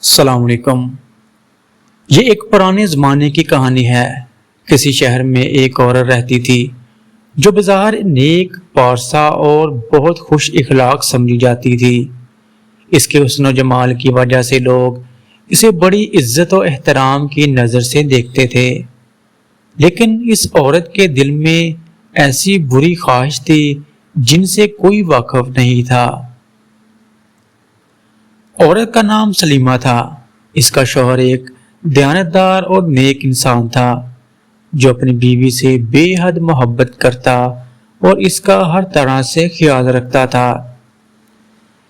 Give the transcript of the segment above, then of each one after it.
السلام علیکم۔ یہ ایک پرانے زمانے کی کہانی ہے۔ کسی شہر میں ایک عورت رہتی تھی جو بظاہر نیک، پارسا اور بہت خوش اخلاق سمجھی جاتی تھی۔ اس کے حسن و جمال کی وجہ سے لوگ اسے بڑی عزت و احترام کی نظر سے دیکھتے تھے۔ لیکن اس عورت کے دل میں ایسی بری خواہش تھی جن سے کوئی واقف نہیں تھا۔ عورت کا نام سلیمہ تھا۔ اس کا شوہر ایک دیانتدار اور نیک انسان تھا جو اپنی بیوی سے بے حد محبت کرتا اور اس کا ہر طرح سے خیال رکھتا تھا۔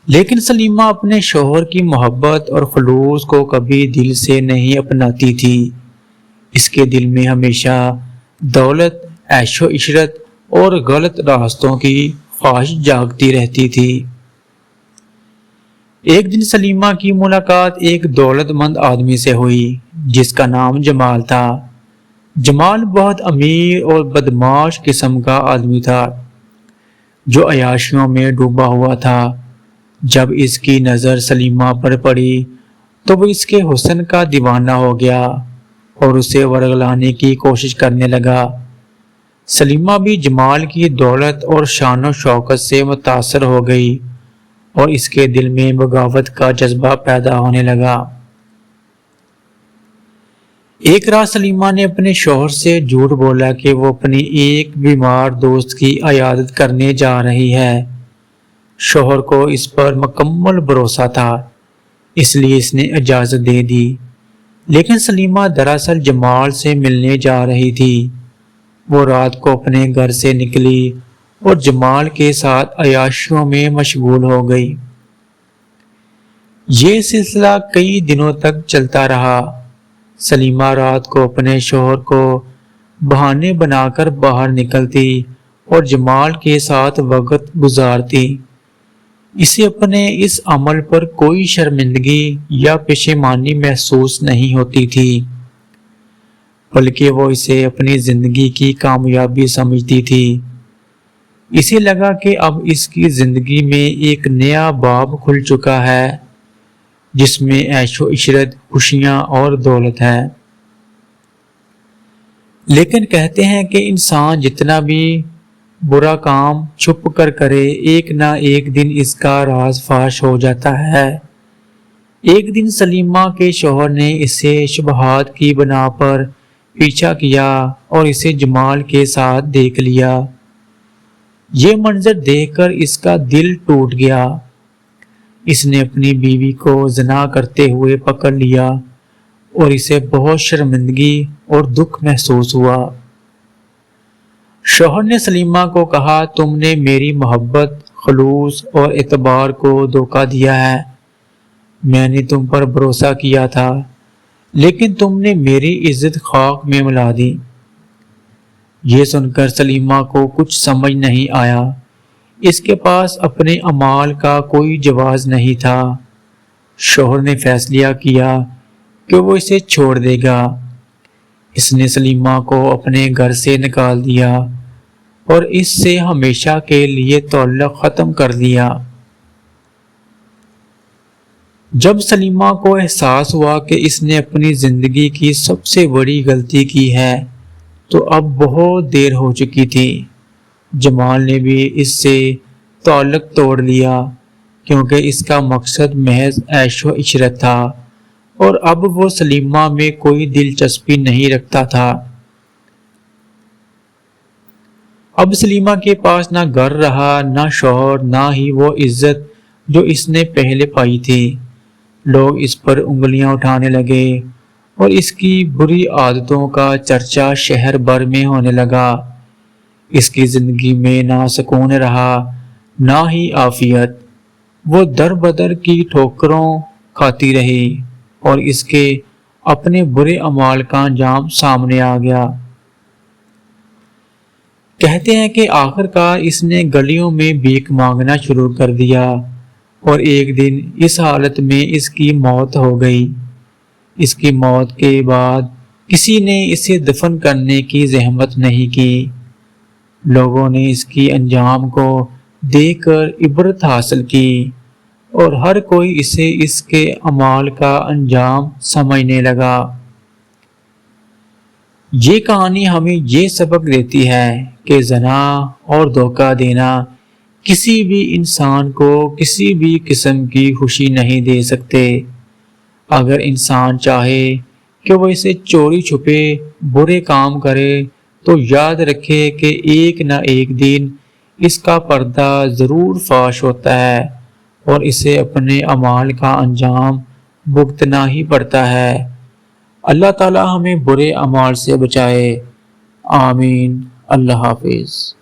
لیکن سلیمہ اپنے شوہر کی محبت اور خلوص کو کبھی دل سے نہیں اپناتی تھی۔ اس کے دل میں ہمیشہ دولت، عیش و عشرت اور غلط راستوں کی خواہش جاگتی رہتی تھی۔ ایک دن سلیمہ کی ملاقات ایک دولت مند آدمی سے ہوئی جس کا نام جمال تھا۔ جمال بہت امیر اور بدمعاش قسم کا آدمی تھا جو عیاشیوں میں ڈوبا ہوا تھا۔ جب اس کی نظر سلیمہ پر پڑی تو وہ اس کے حسن کا دیوانہ ہو گیا اور اسے ورغلانے کی کوشش کرنے لگا۔ سلیمہ بھی جمال کی دولت اور شان و شوکت سے متاثر ہو گئی اور اس کے دل میں بغاوت کا جذبہ پیدا ہونے لگا۔ ایک رات سلیمہ نے اپنے شوہر سے جھوٹ بولا کہ وہ اپنی ایک بیمار دوست کی عیادت کرنے جا رہی ہے۔ شوہر کو اس پر مکمل بھروسہ تھا، اس لیے اس نے اجازت دے دی۔ لیکن سلیمہ دراصل جمال سے ملنے جا رہی تھی۔ وہ رات کو اپنے گھر سے نکلی اور جمال کے ساتھ عیاشیوں میں مشغول ہو گئی۔ یہ سلسلہ کئی دنوں تک چلتا رہا۔ سلیمہ رات کو اپنے شوہر کو بہانے بنا کر باہر نکلتی اور جمال کے ساتھ وقت گزارتی۔ اسے اپنے اس عمل پر کوئی شرمندگی یا پشیمانی محسوس نہیں ہوتی تھی، بلکہ وہ اسے اپنی زندگی کی کامیابی سمجھتی تھی۔ اسے لگا کہ اب اس کی زندگی میں ایک نیا باب کھل چکا ہے جس میں عیش و عشرت، خوشیاں اور دولت ہے۔ لیکن کہتے ہیں کہ انسان جتنا بھی برا کام چھپ کر کرے، ایک نہ ایک دن اس کا راز فاش ہو جاتا ہے۔ ایک دن سلیمہ کے شوہر نے اسے شبہات کی بنا پر پیچھا کیا اور اسے جمال کے ساتھ دیکھ لیا۔ یہ منظر دیکھ کر اس کا دل ٹوٹ گیا۔ اس نے اپنی بیوی کو زنا کرتے ہوئے پکڑ لیا اور اسے بہت شرمندگی اور دکھ محسوس ہوا۔ شوہر نے سلیمہ کو کہا، تم نے میری محبت، خلوص اور اعتبار کو دھوکہ دیا ہے۔ میں نے تم پر بھروسہ کیا تھا لیکن تم نے میری عزت خاک میں ملا دی۔ یہ سن کر سلیمہ کو کچھ سمجھ نہیں آیا۔ اس کے پاس اپنے اعمال کا کوئی جواز نہیں تھا۔ شوہر نے فیصلہ کیا کہ وہ اسے چھوڑ دے گا۔ اس نے سلیمہ کو اپنے گھر سے نکال دیا اور اس سے ہمیشہ کے لیے تعلق ختم کر دیا۔ جب سلیمہ کو احساس ہوا کہ اس نے اپنی زندگی کی سب سے بڑی غلطی کی ہے تو اب بہت دیر ہو چکی تھی۔ جمال نے بھی اس سے تعلق توڑ لیا کیونکہ اس کا مقصد محض عیش و عشرت تھا اور اب وہ سلیمہ میں کوئی دلچسپی نہیں رکھتا تھا۔ اب سلیمہ کے پاس نہ گھر رہا، نہ شوہر، نہ ہی وہ عزت جو اس نے پہلے پائی تھی۔ لوگ اس پر انگلیاں اٹھانے لگے اور اس کی بری عادتوں کا چرچا شہر بھر میں ہونے لگا۔ اس کی زندگی میں نہ سکون رہا نہ ہی عافیت۔ وہ در بدر کی ٹھوکروں کھاتی رہی اور اس کے اپنے برے اعمال کا انجام سامنے آ گیا۔ کہتے ہیں کہ آخرکار اس نے گلیوں میں بھیک مانگنا شروع کر دیا اور ایک دن اس حالت میں اس کی موت ہو گئی۔ اس کی موت کے بعد کسی نے اسے دفن کرنے کی زحمت نہیں کی۔ لوگوں نے اس کی انجام کو دیکھ کر عبرت حاصل کی اور ہر کوئی اسے اس کے اعمال کا انجام سمجھنے لگا۔ یہ کہانی ہمیں یہ سبق دیتی ہے کہ زنا اور دھوکہ دینا کسی بھی انسان کو کسی بھی قسم کی خوشی نہیں دے سکتے۔ اگر انسان چاہے کہ وہ اسے چوری چھپے برے کام کرے تو یاد رکھے کہ ایک نہ ایک دن اس کا پردہ ضرور فاش ہوتا ہے اور اسے اپنے اعمال کا انجام بھگتنا ہی پڑتا ہے۔ اللہ تعالی ہمیں برے اعمال سے بچائے، آمین۔ اللہ حافظ۔